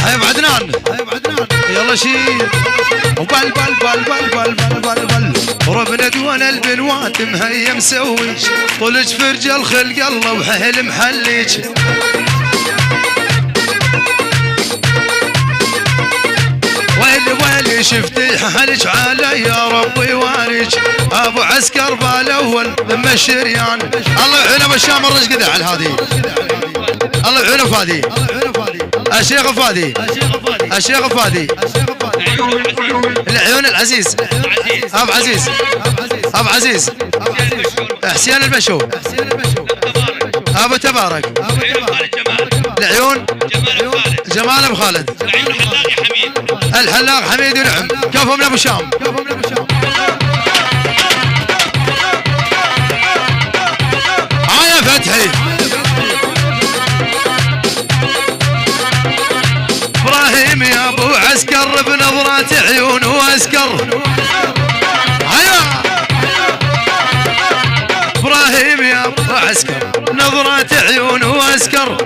هاي بعدنان يلا شيل وبل بل بل بل بل بل بل بل ربنا دون البنوات مهيا مسوي طولج فرج الخلق الله وحيل محليج ويلي شفتي حالج علي يا ربي والج ابو عسكر بالاول ثم الشريان الله يعينه بالشام الرش قدع على هذه الله يعينه فادي الشيخ فادي الشيخ فادي العيون العزيز ابو عزيز ابو عزيز حسين البشو ابو تبارك العيون جمال ابو خالد الحلاق حميد ونعم كفهم لابو شام هاي فتحي ابراهيم يا ابو عسكر بنظرات عيون واسكر هيا ابراهيم يا ابو عسكر نظرات عيون واسكر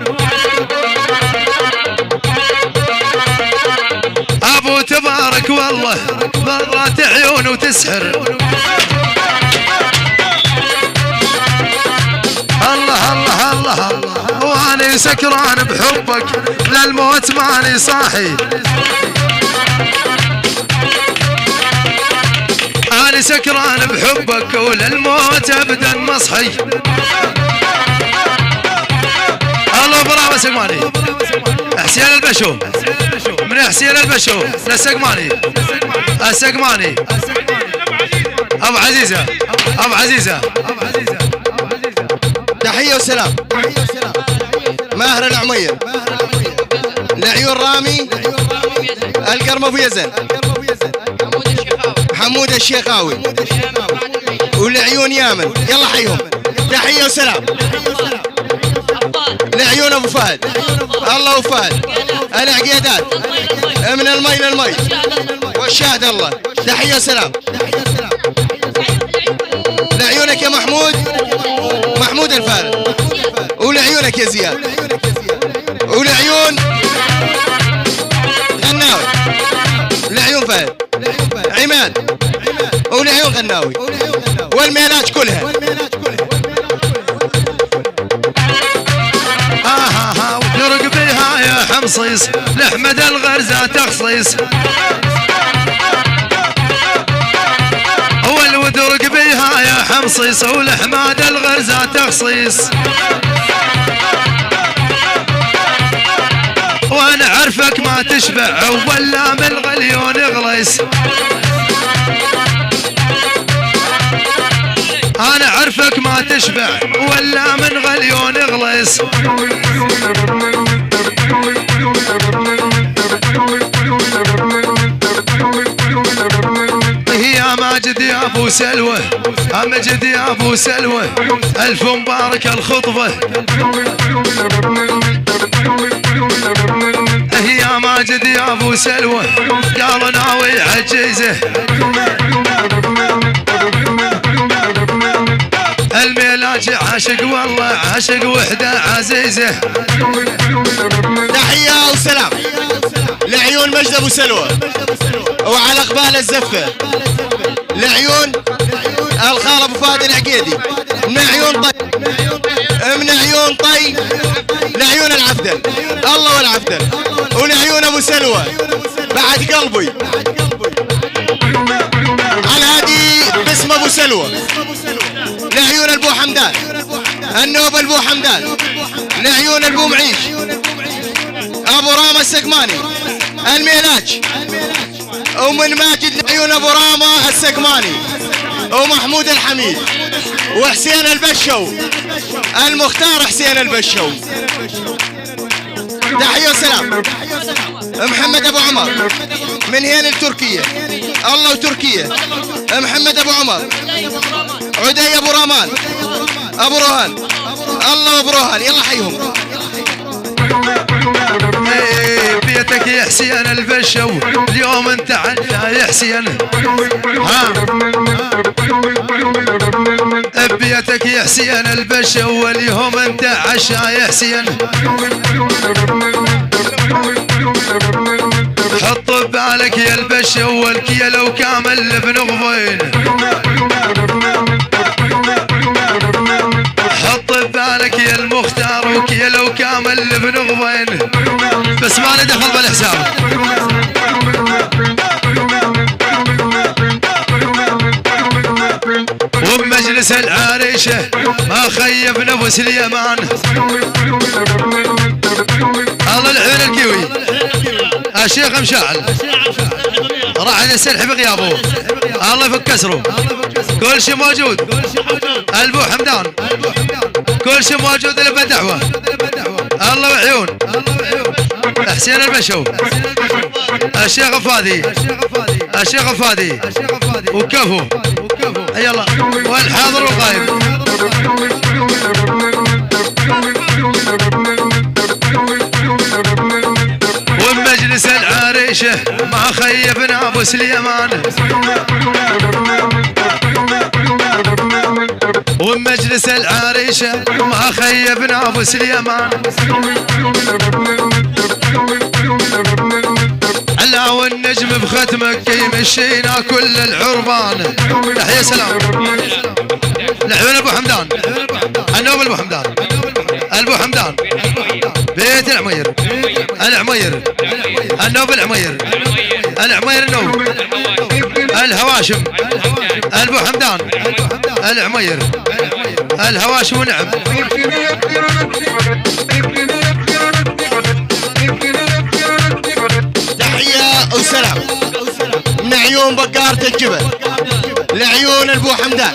ابو تبارك والله نظرات عيون وتسحر الله الله الله الله واني سكران بحبك للموت ماني صاحي اني سكران بحبك وللموت ابدا مصحي الله برافو سقماني حسين البشو من حسين البشو للسقماني السقماني ابو عزيزه ابو عزيزه تحية وسلام ماهر العمير لعيون رامي القرم ابو يزن حمود الشيخاوي ولعيون يامن يلا حيهم تحية وسلام لعيون ابو فهد الله ابو فهد العقيدات من المي للمي والشاهد الله تحية وسلام لعيونك يا محمود الفارق ولعيونك يا زياد ولعيون غناوي لعيون فهد عماد ولعيون غناوي والميلات كلها وترق بها يا حمصيص لأحمد الغرزة تخصيص ودرق بيها يا حمصيص ولحماد الغرزة تخصيص وانا عرفك ما تشبع ولا من الغليون غليس انا عرفك ما تشبع ولا من غليون غليس يا ماجد يا ابو سلوى امجد يا ابو سلوى الف مبارك الخطبه يا ماجد يا ابو سلوى قال ناوي عجيزه الميلاج عاشق والله عاشق وحده عزيزه تحية وسلام لعيون مجد ابو سلوى وعلى قبال الزفه لعيون الخال ابو فهد العقيدي من عيون طي من عيون طي لعيون العفدل الله والعفدل ولعيون ابو سلوى بعد قلبي على هادي باسم ابو سلوى لعيون البو حمدان النوب البو حمدان لعيون البو معيش ابو راما السقماني الميلاج ومن ماجد لعيون ابو راما السقماني ومحمود الحميد وحسين البشو المختار حسين البشو تحية وسلام محمد ابو عمر من هين التركية الله وتركيا محمد ابو عمر عدي ابو رامان ابو روهان الله ابو روهان يلا حيهم بيتك يا حسين البشو اليوم انت عنا يا حسين ها بيتك يا حسين البشو اليوم انت عشا يا حسين والشولكية لو كامل ابن غضين حط ببالك يا المختار وكيا لو كامل ابن غضين بس ما لي دخل بالحساب وبمجلس العريشة ما خيب نفس اليمان الله العين الكيوي الشيخ مشاعل راح يستلحي بغيابه الله يفك كسره كل شيء موجود البو حمدان كل شيء موجود اللي بدعوه الله وعيون حسين البشو الشيخ الفادي الشيخ الفادي وكفو يلا والحاضر والغايب ومجلس العريشه ما خيبنا ابو سليمان ومجلس العريشه ما خيبنا ابو سليمان علا والنجم بختمك يمشينا كل العربان تحية سلام العيون ابو حمدان النوب ابو حمدان البو حمدان بيت العمير العمير النوب العمير العمير النوب الهواشم البو حمدان العمير الهواشم ونعم وسلام من عيون بقارة الجبل لعيون البو حمدان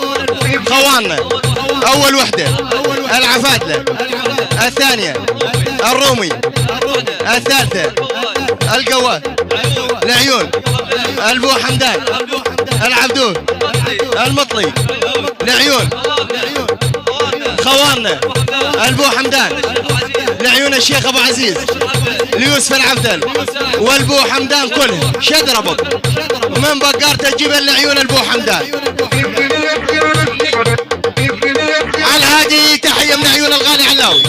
خواننا اول وحدة العفادلة الثانية الرومي الثالثة القوات لعيون البو حمدان العبدون المطلي لعيون خواننا البو حمدان لعيون الشيخ ابو عزيز ليوسف العبدل والبو حمدان كلهم شدربوا من بقارة الجبل لعيون البو حمدان على الهادي تحية من عيون الغالي علاوي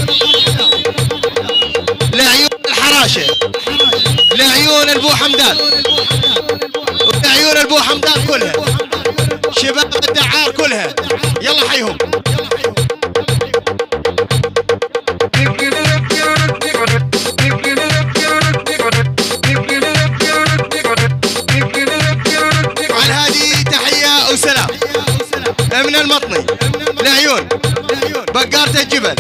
لعيون الحراشة لعيون البو حمدان ولعيون البو حمدان كلها شباب الدعار كلها يلا حيهم من المطني لعيون بقارة الجبل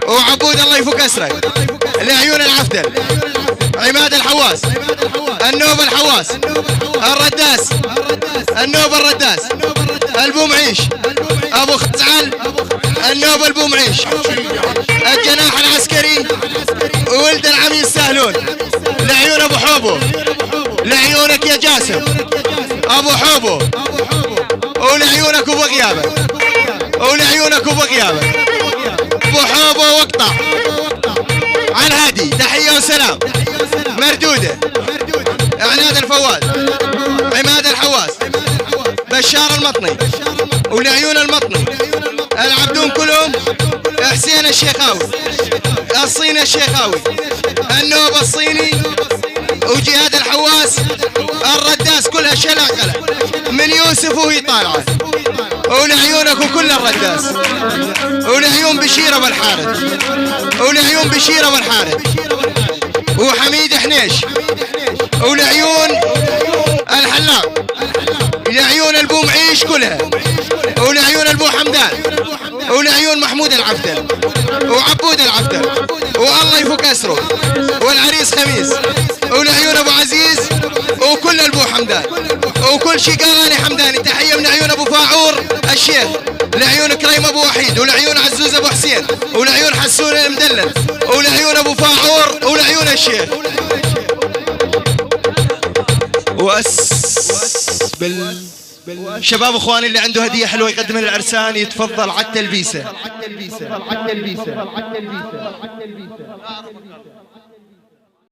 وعبود الله يفك اسرك لعيون العفدل عماد الحواس النوب الحواس الرداس النوب الرداس البو معيش ابو خزعل النوب البو معيش الجناح العسكري ولد العم يستاهلون لعيون ابو حوبو لعيونك يا جاسم ابو حوبو ولعيونك وبغيابك ولعيونك وبغيابك ابو حوبه واقطع على الهادي تحيه وسلام مردوده عناد الفواز عماد الحواس بشار المطني ولعيون المطني العبدون كلهم حسين الشيخاوي الصيني الشيخاوي النوب الصيني وجهاد الحواس الرداس كلها شلاقله من يوسف وهي طالعه ولعيونك وكل الرداس ولعيون بشير ابو الحارث ولعيون بشير ابو الحارث وحميد حنيش ولعيون الحلاق لعيون البو معيش كلها ولعيون البو حمدان ولعيون محمود العبدل وعبود العبدل والله يفك اسره والعريس خميس ولعيون ابو عزيز وكل البو حمدان وكل شقاغاني حمداني تحيه من عيون ابو فاعور الشيخ لعيون كريم ابو وحيد ولعيون عزوز ابو حسين ولعيون حسون المدلل ولعيون ابو فاعور ولعيون الشيخ شباب اخواني اللي عنده هديه حلوه يقدمها للعرسان يتفضل على التلبيسه